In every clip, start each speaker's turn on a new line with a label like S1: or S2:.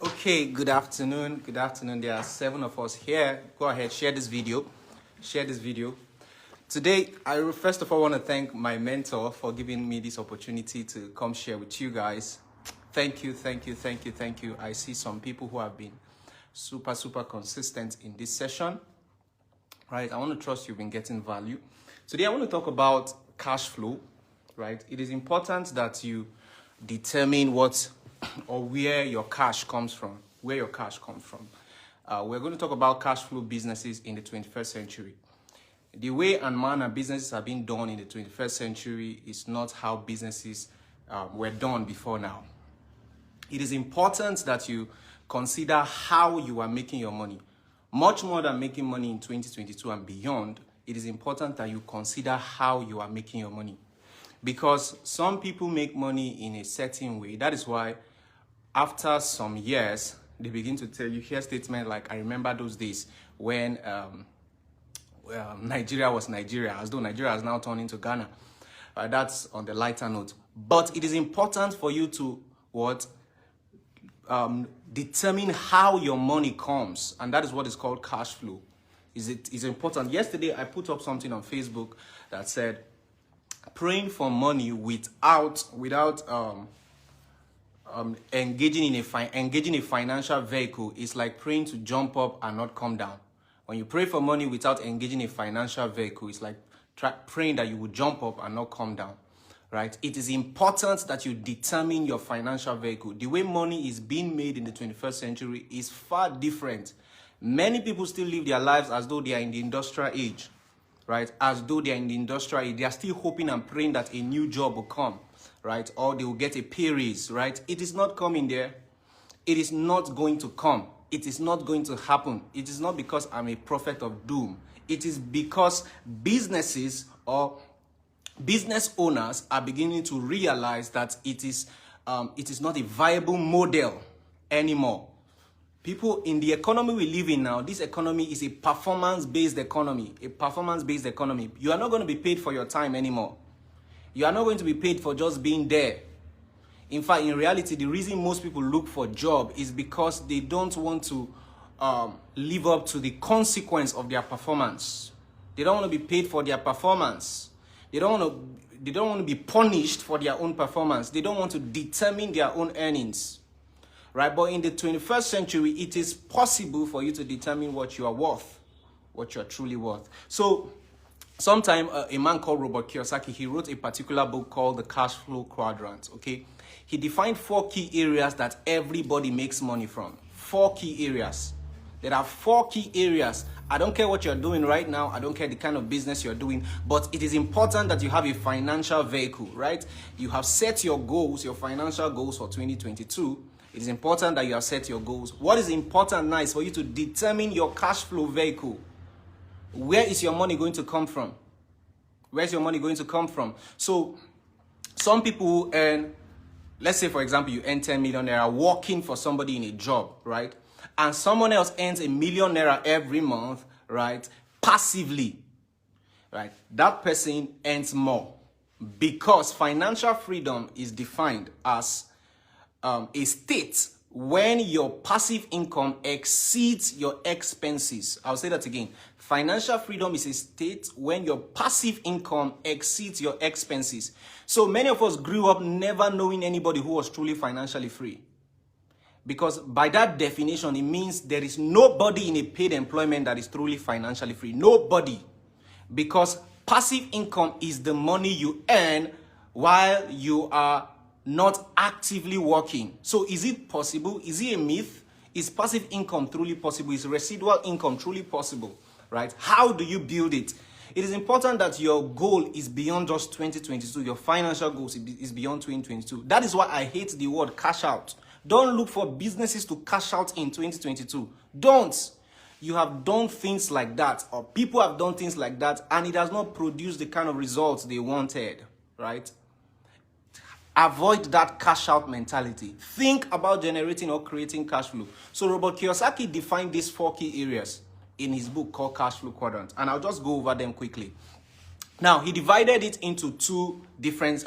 S1: Okay, good afternoon. Good afternoon. There are 7 of us here. Go ahead, share this video. Share this video. Today, I first of all want to thank my mentor for giving me this opportunity to come share with you guys. Thank you, thank you, thank you, thank you. I see some people who have been super consistent in this session. Right? I want to trust you've been getting value. Today, I want to talk about cash flow. Right? It is important that you determine what or where your cash comes from. Where your cash comes from. We're going to talk about cash flow businesses in the 21st century. The way and manner businesses are being done in the 21st century is not how businesses were done before now. It is important that you consider how you are making your money. Much more than making money in 2022 and beyond, it is important that you consider how you are making your money. Because some people make money in a certain way. That is why after some years, they begin to tell you, hear statements like, I remember those days when Nigeria was Nigeria, as though Nigeria has now turned into Ghana. That's on the lighter note. But it is important for you to determine how your money comes. And that is what is called cash flow. Is important. Yesterday, I put up something on Facebook that said, praying for money without engaging a financial vehicle is like praying to jump up and not come down. When you pray for money without engaging a financial vehicle, it's like praying that you will jump up and not come down. Right? It is important that you determine your financial vehicle. The way money is being made in the 21st century is far different. Many people still live their lives as though they are in the industrial age. Right? As though they are in the industrial age. They are still hoping and praying that a new job will come. Right? Or they will get a pay raise. Right? It is not coming there. It is not going to come. It is not going to happen. It is not because I'm a prophet of doom. It is because businesses or business owners are beginning to realize that it is not a viable model anymore. People in the economy we live in now, this economy is a performance-based economy. A performance-based economy. You are not going to be paid for your time anymore. You are not going to be paid for just being there. In fact, in reality, the reason most people look for a job is because they don't want to live up to the consequence of their performance. They don't want to be paid for their performance. They don't want to be punished for their own performance. They don't want to determine their own earnings. Right? But in the 21st century, it is possible for you to determine what you are worth, what you are truly worth. So, sometime a man called Robert Kiyosaki, he wrote a particular book called the Cash Flow Quadrant. Okay, he defined 4 key areas that everybody makes money from. 4 key areas. There are 4 key areas. I don't care what you're doing right now. I don't care the kind of business you're doing, but it is important that you have a financial vehicle, right? You have set your goals, your financial goals for 2022. It is important that you have set your goals. What is important now is for you to determine your cash flow vehicle. Where is your money going to come from? Where's your money going to come from? So, some people earn, let's say for example, you earn 10 million naira working for somebody in a job, right? And someone else earns ₦1 million every month, right? Passively, right? That person earns more because financial freedom is defined as a state when your passive income exceeds your expenses. I'll say that again. Financial freedom is a state when your passive income exceeds your expenses. So many of us grew up never knowing anybody who was truly financially free. Because by that definition, it means there is nobody in a paid employment that is truly financially free. Nobody. Because passive income is the money you earn while you are not actively working. So is it possible? Is it a myth? Is passive income truly possible? Is residual income truly possible? Right? How do you build it? It is important that your goal is beyond just 2022. Your financial goals is beyond 2022. That is why I hate the word cash out. Don't look for businesses to cash out in 2022. Don't. You have done things like that, or people have done things like that, and it has not produced the kind of results they wanted, right? Avoid that cash out mentality. Think about generating or creating cash flow. So Robert Kiyosaki defined these 4 key areas in his book called Cash Flow Quadrant, and I'll just go over them quickly. Now, he divided it into 2 different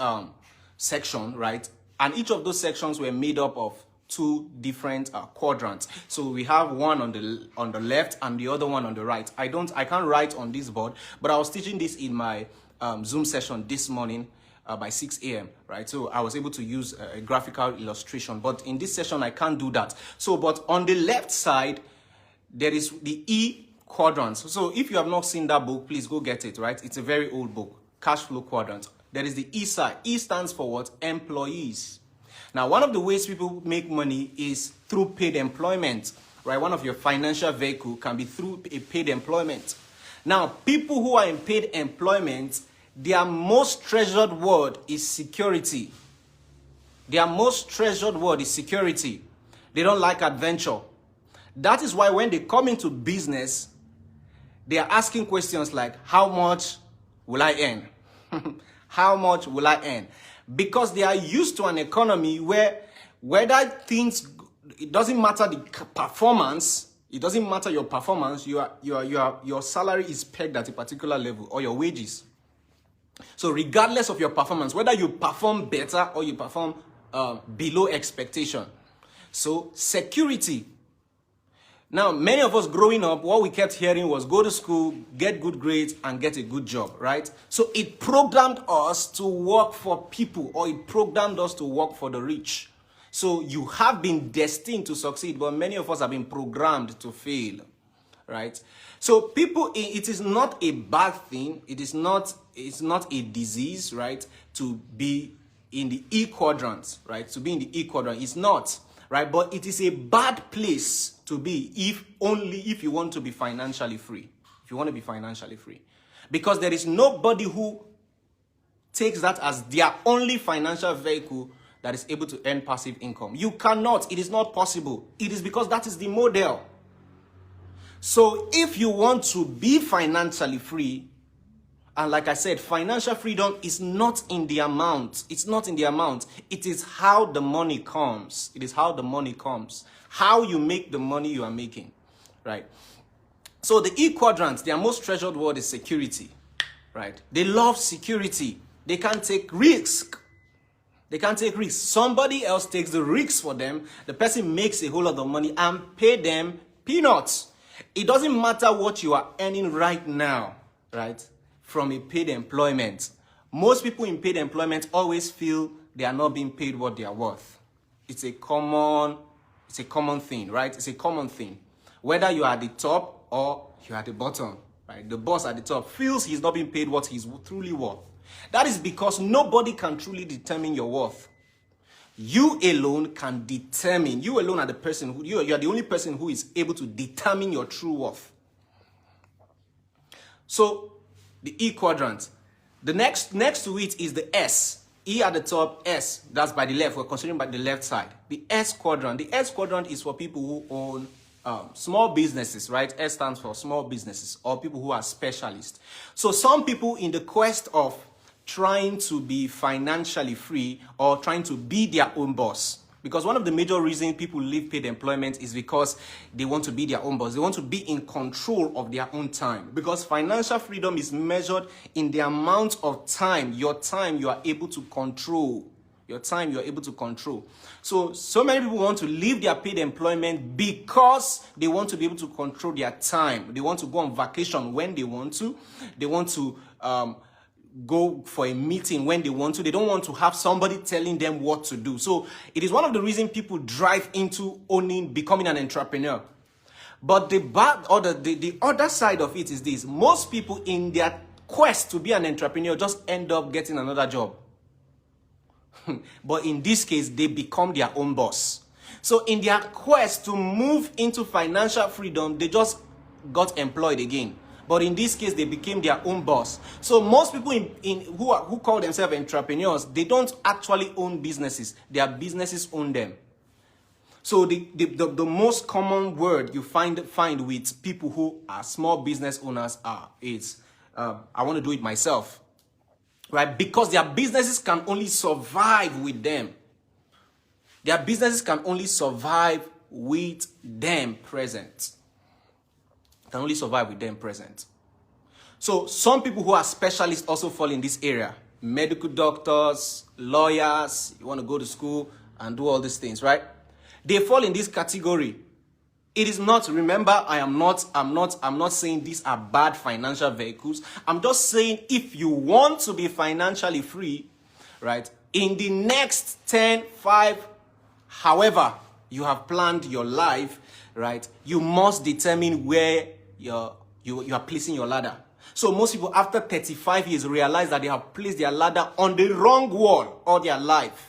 S1: sections, right? And each of those sections were made up of two different quadrants. So we have one on the left and the other one on the right. I can't write on this board, but I was teaching this in my Zoom session this morning by 6 a.m. right? So I was able to use a graphical illustration, but in this session I can't do that. So, but on the left side there is the E quadrants. So if you have not seen that book, please go get it, right? It's a very old book, Cash Flow Quadrant. There is the E side. E stands for what? Employees. Now, one of the ways people make money is through paid employment, right? One of your financial vehicle can be through a paid employment. Now, people who are in paid employment, their most treasured word is security. Their most treasured word is security. They don't like adventure. That is why when they come into business, they are asking questions like, how much will I earn? How much will I earn? Because they are used to an economy where whether things, it doesn't matter the performance, it doesn't matter your performance, your salary is pegged at a particular level, or your wages. So regardless of your performance, whether you perform better or you perform below expectation. So security. Now, many of us growing up, what we kept hearing was go to school, get good grades, and get a good job, right? So it programmed us to work for people, or it programmed us to work for the rich. So you have been destined to succeed, but many of us have been programmed to fail, right? So people, it is not a bad thing. It's not a disease, right? To be in the E quadrant, right? To be in the E quadrant, it's not. Right, but it is a bad place to be if you want to be financially free. If you want to be financially free. Because there is nobody who takes that as their only financial vehicle that is able to earn passive income. You cannot. It is not possible. It is because that is the model. So if you want to be financially free, and like I said, financial freedom is not in the amount. It's not in the amount. It is how the money comes. It is how the money comes. How you make the money you are making, right? So the E quadrant, their most treasured word is security, right? They love security. They can't take risk. They can't take risks. Somebody else takes the risks for them. The person makes a whole lot of money and pay them peanuts. It doesn't matter what you are earning right now, right? From a paid employment. Most people in paid employment always feel they are not being paid what they are worth. It's a common thing, right? It's a common thing. Whether you are at the top or you are at the bottom, right? The boss at the top feels he's not being paid what he's truly worth. That is because nobody can truly determine your worth. You alone can determine. You alone are the person who you are the only person who is able to determine your true worth. So the E quadrant. The next to it is the S. E at the top, S. That's by the left. We're considering by the left side. The S quadrant. The S quadrant is for people who own small businesses, right? S stands for small businesses, or people who are specialists. So some people in the quest of trying to be financially free or trying to be their own boss. Because one of the major reasons people leave paid employment is because they want to be their own boss. They want to be in control of their own time. Because financial freedom is measured in the amount of time, your time you are able to control. Your time you are able to control. So many people want to leave their paid employment because they want to be able to control their time. They want to go on vacation when they want to. They want to go for a meeting when they want to. They don't want to have somebody telling them what to do. So it is one of the reasons people drive into becoming an entrepreneur. But the other side of it is this. Most people in their quest to be an entrepreneur just end up getting another job. But in this case, they become their own boss. So in their quest to move into financial freedom, they just got employed again. But in this case, they became their own boss. So most people who call themselves entrepreneurs, they don't actually own businesses. Their businesses own them. So the most common word you find with people who are small business owners is I want to do it myself. Right? Because their businesses can only survive with them. Their businesses can only survive with them present. Can only survive with them present. So some people who are specialists also fall in this area. Medical doctors, lawyers, you want to go to school and do all these things, right? They fall in this category. It is not, remember, I'm not saying these are bad financial vehicles. I'm just saying if you want to be financially free, right, in the next 10, 5, however you have planned your life, right, you must determine where you are placing your ladder. So most people after 35 years realize that they have placed their ladder on the wrong wall all their life.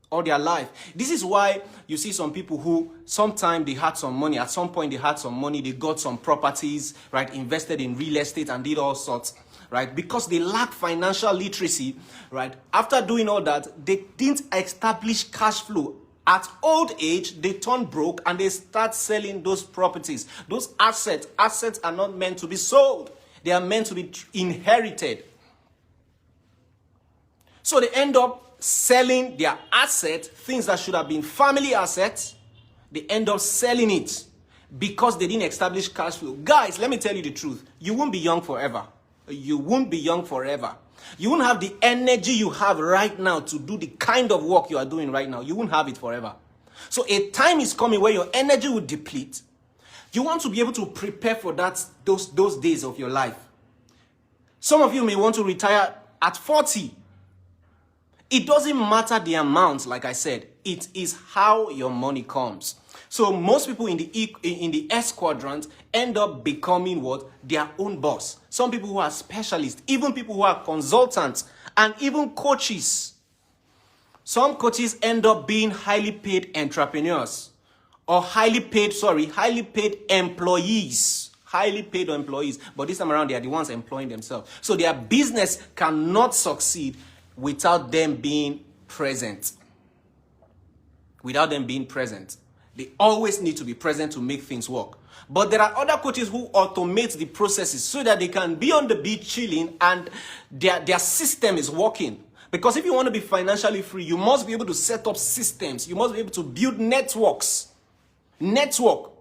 S1: All their life. This is why you see some people who sometime they had some money, at some point they had some money, they got some properties, right, invested in real estate and did all sorts, right, because they lack financial literacy, right. After doing all that, they didn't establish cash flow. At old age, they turn broke and they start selling those properties. Those assets are not meant to be sold. They are meant to be inherited. So they end up selling their assets, things that should have been family assets. They end up selling it because they didn't establish cash flow. Guys, let me tell you the truth. You won't be young forever. You won't be young forever. You won't have the energy you have right now to do the kind of work you are doing right now. You won't have it forever. So a time is coming where your energy will deplete. You want to be able to prepare for that, those days of your life. Some of you may want to retire at 40. It doesn't matter the amount, like I said. It is how your money comes. So most people in the S quadrant end up becoming what? Their own boss. Some people who are specialists, even people who are consultants, and even coaches. Some coaches end up being highly paid entrepreneurs, or highly paid employees. Highly paid employees. But this time around, they are the ones employing themselves. So their business cannot succeed without them being present. Without them being present. They always need to be present to make things work. But there are other coaches who automate the processes so that they can be on the beach chilling and their system is working. Because if you want to be financially free, you must be able to set up systems. You must be able to build networks. Network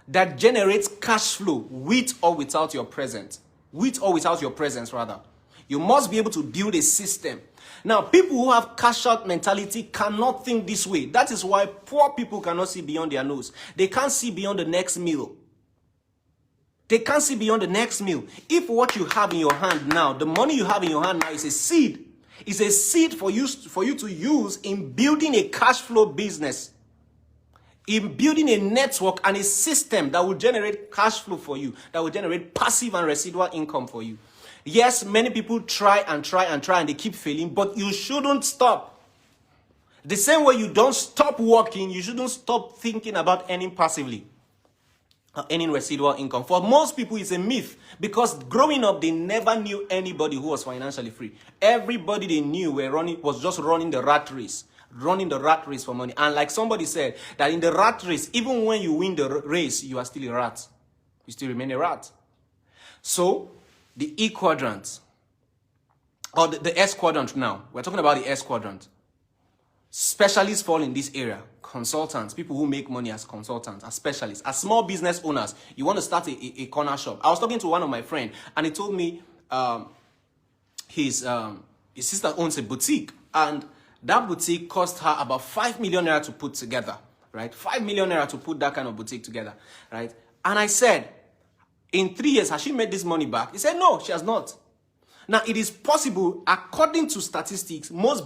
S1: that generates cash flow with or without your presence. With or without your presence, rather. You must be able to build a system. Now, people who have cash out mentality cannot think this way. That is why poor people cannot see beyond their nose. They can't see beyond the next meal. They can't see beyond the next meal. If what you have in your hand now, the money you have in your hand now is a seed. It's a seed for you to use in building a cash flow business. In building a network and a system that will generate cash flow for you. That will generate passive and residual income for you. Yes, many people try and they keep failing, but you shouldn't stop. The same way you don't stop working, you shouldn't stop thinking about earning passively, earning residual income. For most people, it's a myth because growing up, they never knew anybody who was financially free. Everybody they knew was just running the rat race for money. And like somebody said, that in the rat race, even when you win the race, you are still a rat. You still remain a rat. So, the E quadrant, or the S quadrant now. We're talking about the S quadrant. Specialists fall in this area. Consultants, people who make money as consultants, as specialists, as small business owners. You want to start a corner shop. I was talking to one of my friends, and he told me his sister owns a boutique, and that boutique cost her about 5 million naira to put together, right? 5 million naira to put that kind of boutique together, right? And I said, in 3 years, has she made this money back? He said, no, she has not. Now, it is possible, according to statistics, most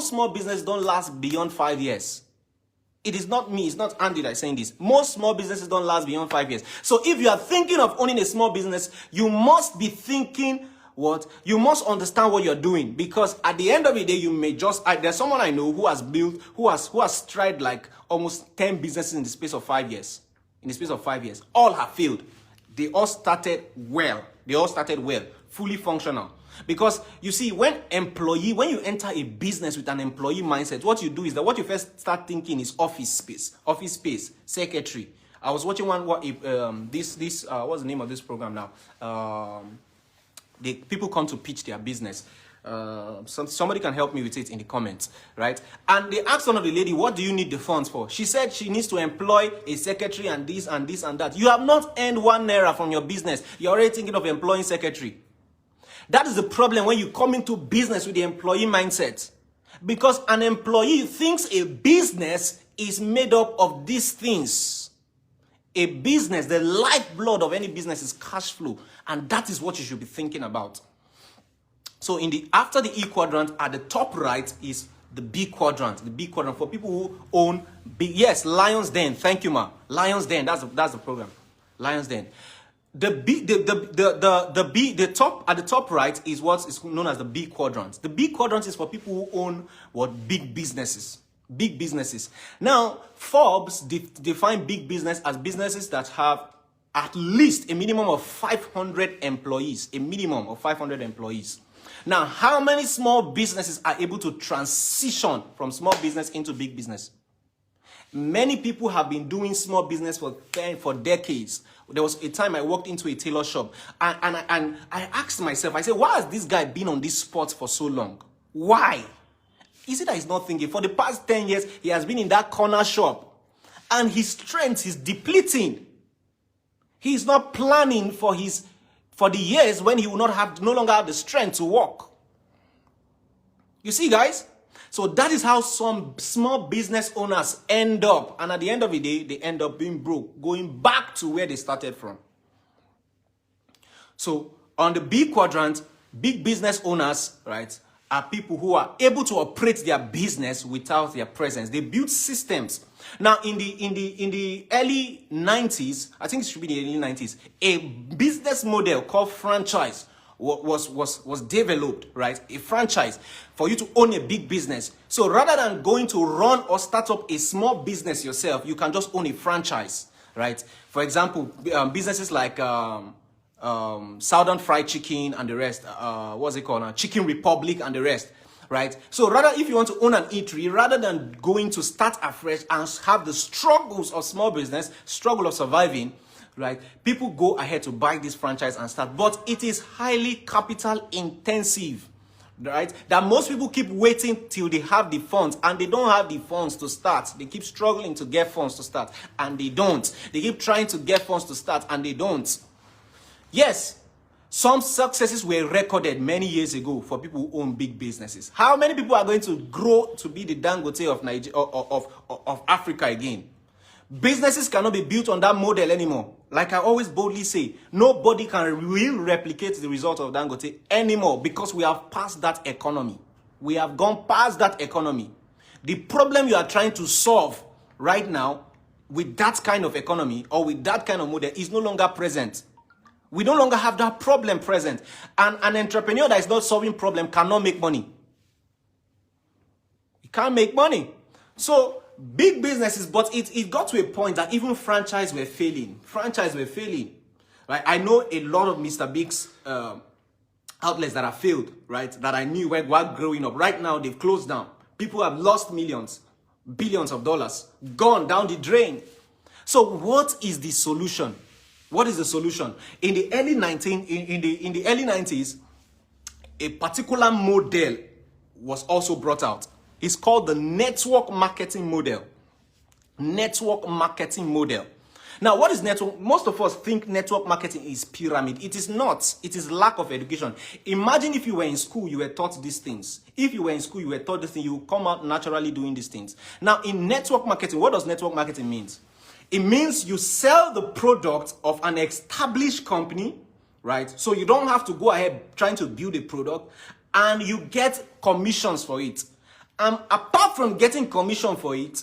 S1: small businesses don't last beyond 5 years. It is not me, it's not Andy that is saying this. Most small businesses don't last beyond 5 years. So if you are thinking of owning a small business, you must be thinking what? You must understand what you're doing. Because at the end of the day, you may just... there's someone I know who has tried like almost 10 businesses in the space of 5 years. In the space of 5 years. All have failed. They all started well. Fully functional. Because you see, when you enter a business with an employee mindset, what you do is that what you first start thinking is office space, secretary. I was watching what's the name of this program now? The people come to pitch their business. Somebody can help me with it in the comments, right? And they asked one of the lady, what do you need the funds for? She said she needs to employ a secretary and this and this and that. You have not earned 1 naira from your business. You're already thinking of employing secretary. That is the problem when you come into business with the employee mindset. Because an employee thinks a business is made up of these things. A business, the lifeblood of any business is cash flow. And that is what you should be thinking about. So after the E quadrant, at the top right is the B quadrant. The B quadrant for people who own yes, Lion's Den. Thank you, ma. Lion's Den. That's the program. Lion's Den. The top at the top right is what is known as the B quadrant. The B quadrant is for people who own big businesses. Big businesses. Now, Forbes define big business as businesses that have at least a minimum of 500 employees. A minimum of 500 employees. Now, how many small businesses are able to transition from small business into big business? Many people have been doing small business for decades. There was a time I walked into a tailor shop and I asked myself, I said, why has this guy been on this spot for so long? Why? Is it that he's not thinking? For the past 10 years, he has been in that corner shop and his strength is depleting. He's not planning for the years when he will no longer have the strength to walk. You see, guys? So that is how some small business owners end up. And at the end of the day, they end up being broke, going back to where they started from. So on the B quadrant, big business owners, right, are people who are able to operate their business without their presence. They build systems. Now, in the early 90s, I think it should be the early 90s, a business model called franchise was developed, right? A franchise for you to own a big business. So rather than going to run or start up a small business yourself, you can just own a franchise, right? For example, businesses like Southern Fried Chicken and the rest, what's it called? Chicken Republic and the rest, right? So rather, if you want to own an eatery, rather than going to start afresh and have the struggles of small business, struggle of surviving, right? People go ahead to buy this franchise and start, but it is highly capital intensive, right? That most people keep waiting till they have the funds, and they don't have the funds to start. They keep struggling to get funds to start, and they don't. They keep trying to get funds to start, and they don't. Yes, some successes were recorded many years ago for people who own big businesses. How many people are going to grow to be the Dangote of Nigeria, of Africa again? Businesses cannot be built on that model anymore. Like I always boldly say, nobody will replicate the result of Dangote anymore because we have passed that economy. We have gone past that economy. The problem you are trying to solve right now with that kind of economy or with that kind of model is no longer present. We no longer have that problem present. And an entrepreneur that is not solving problem cannot make money. He can't make money. So big businesses, but it got to a point that even franchise were failing. Franchise were failing. Right? I know a lot of Mr. Big's outlets that have failed, right? That I knew while growing up. Right now, they've closed down. People have lost millions, billions of dollars, gone down the drain. So what is the solution? What is the solution? In the early 90s, a particular model was also brought out. It's called the network marketing model. Network marketing model. Now, what is network? Most of us think network marketing is pyramid. It is not. It is lack of education. Imagine if you were in school, you were taught these things. If you were in school, you were taught this thing, you will come out naturally doing these things. Now, in network marketing, what does network marketing mean? It means you sell the product of an established company, right? So you don't have to go ahead trying to build a product, and you get commissions for it. Apart from getting commission for it,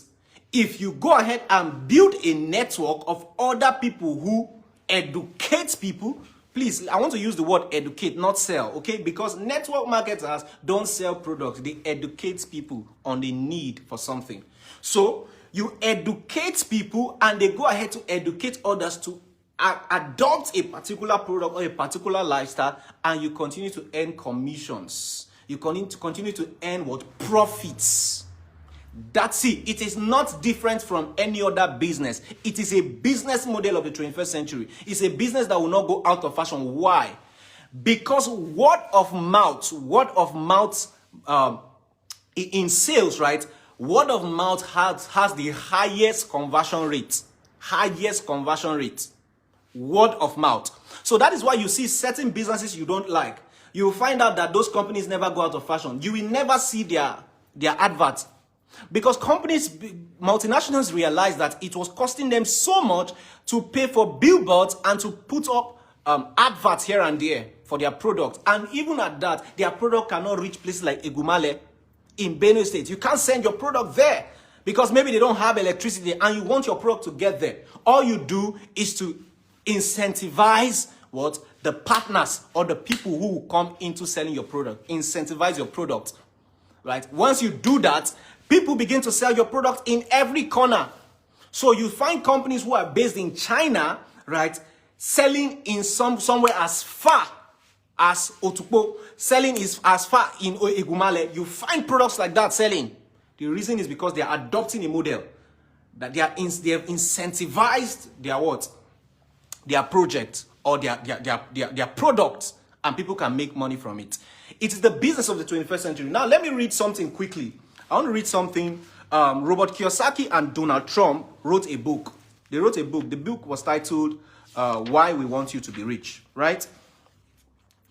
S1: if you go ahead and build a network of other people who educate people, please, I want to use the word educate, not sell, okay? Because network marketers don't sell products. They educate people on the need for something. So you educate people and they go ahead to educate others to adopt a particular product or a particular lifestyle, and you continue to earn commissions. You continue to earn what? Profits. That's it. It is not different from any other business. It is a business model of the 21st century. It's a business that will not go out of fashion. Why? Because word of mouth in sales, right? Word of mouth has the highest conversion rate. Highest conversion rate. Word of mouth. So that is why you see certain businesses you don't like. You will find out that those companies never go out of fashion. You will never see their adverts. Because companies, multinationals realized that it was costing them so much to pay for billboards and to put up adverts here and there for their product. And even at that, their product cannot reach places like Egumale in Benue State. You can't send your product there because maybe they don't have electricity and you want your product to get there. All you do is to incentivize what? The partners or the people who will come into selling your product. Incentivize your product, right? Once you do that, people begin to sell your product in every corner. So you find companies who are based in China, right, selling in somewhere as far as Otukpo, selling is as far in Egumale. You find products like that selling. The reason is because they are adopting a model that they have incentivized their what? Their project or their product, and people can make money from it. It is the business of the 21st century. Now, let me read something quickly. I want to read something. Robert Kiyosaki and Donald Trump wrote a book. They wrote a book. The book was titled Why We Want You to Be Rich, right?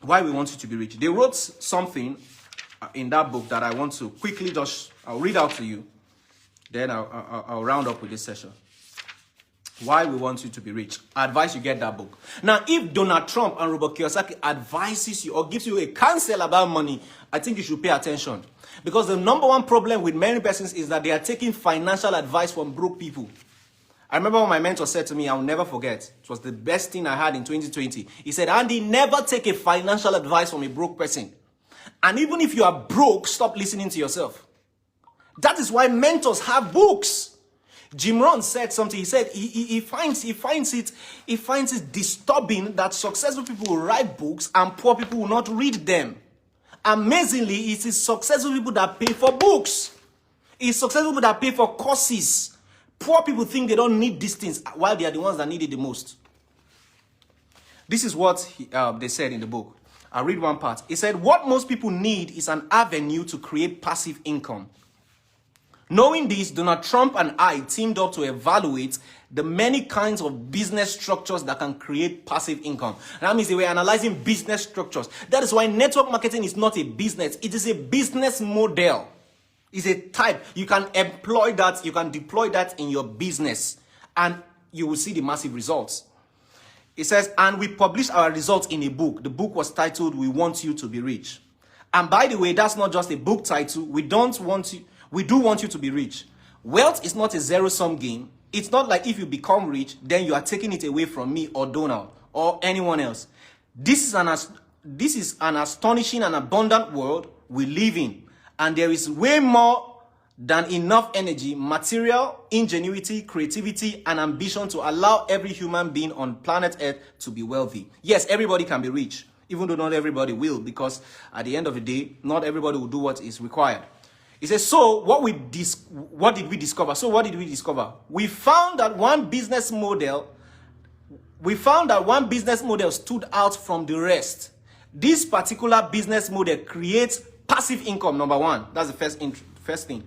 S1: Why We Want You to Be Rich. They wrote something in that book that I want to quickly I'll read out to you. Then I'll round up with this session. Why We Want You to Be Rich. I advise you get that book. Now, if Donald Trump and Robert Kiyosaki advises you or gives you a counsel about money, I think you should pay attention. Because the number one problem with many persons is that they are taking financial advice from broke people. I remember what my mentor said to me, I'll never forget. It was the best thing I had in 2020. He said, Andy, never take a financial advice from a broke person. And even if you are broke, stop listening to yourself. That is why mentors have books. Jim Rohn said something. He said he finds it disturbing that successful people will write books and poor people will not read them. Amazingly, it is successful people that pay for books. It's successful people that pay for courses. Poor people think they don't need these things while they are the ones that need it the most. This is what they said in the book. I'll read one part. He said, what most people need is an avenue to create passive income. Knowing this, Donald Trump and I teamed up to evaluate the many kinds of business structures that can create passive income. That means they were analyzing business structures. That is why network marketing is not a business. It is a business model. It's a type. You can employ that. You can deploy that in your business and you will see the massive results. It says, and we published our results in a book. The book was titled, We Want You to Be Rich. And by the way, that's not just a book title. We do want you to be rich. Wealth is not a zero-sum game. It's not like if you become rich, then you are taking it away from me or Donald or anyone else. This is an astonishing and abundant world we live in. And there is way more than enough energy, material, ingenuity, creativity, and ambition to allow every human being on planet Earth to be wealthy. Yes, everybody can be rich, even though not everybody will, because at the end of the day, not everybody will do what is required. He says, so what did we discover? So what did we discover? We found that one business model stood out from the rest. This particular business model creates passive income, number one. That's the first thing.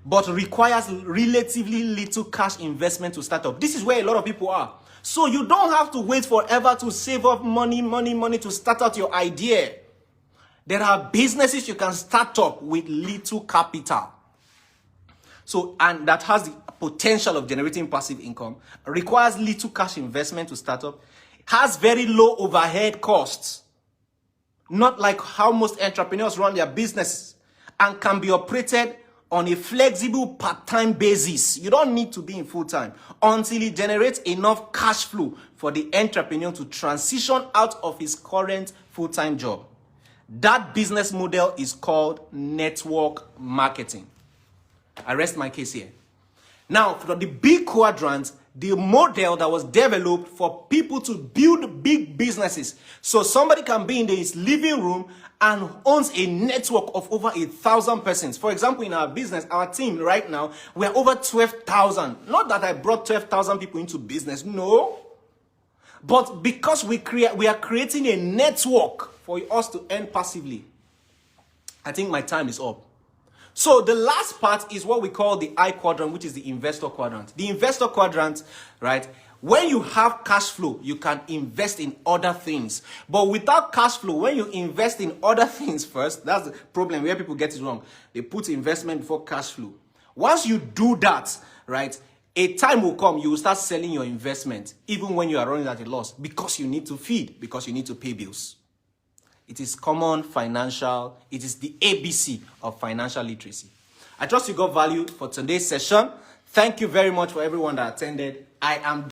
S1: But requires relatively little cash investment to start up. This is where a lot of people are. So you don't have to wait forever to save up money to start out your idea. There are businesses you can start up with little capital. So, and that has the potential of generating passive income, requires little cash investment to start up, has very low overhead costs, not like how most entrepreneurs run their business, and can be operated on a flexible part-time basis. You don't need to be in full-time until it generates enough cash flow for the entrepreneur to transition out of his current full-time job. That business model is called network marketing. I rest my case here. Now, for the big quadrant, the model that was developed for people to build big businesses. So somebody can be in his living room and owns a network of over 1,000 persons. For example, in our business, our team right now, we are over 12,000. Not that I brought 12,000 people into business, no. But because we are creating a network for us to earn passively. I think my time is up. So the last part is what we call the I quadrant, which is the investor quadrant. The investor quadrant, right? When you have cash flow, you can invest in other things. But without cash flow, when you invest in other things first, that's the problem where people get it wrong. They put investment before cash flow. Once you do that, right, a time will come, you will start selling your investment, even when you are running at a loss, because you need to feed, because you need to pay bills. It is common financial, it is the ABC of financial literacy. I trust you got value for today's session. Thank you very much for everyone that attended. I am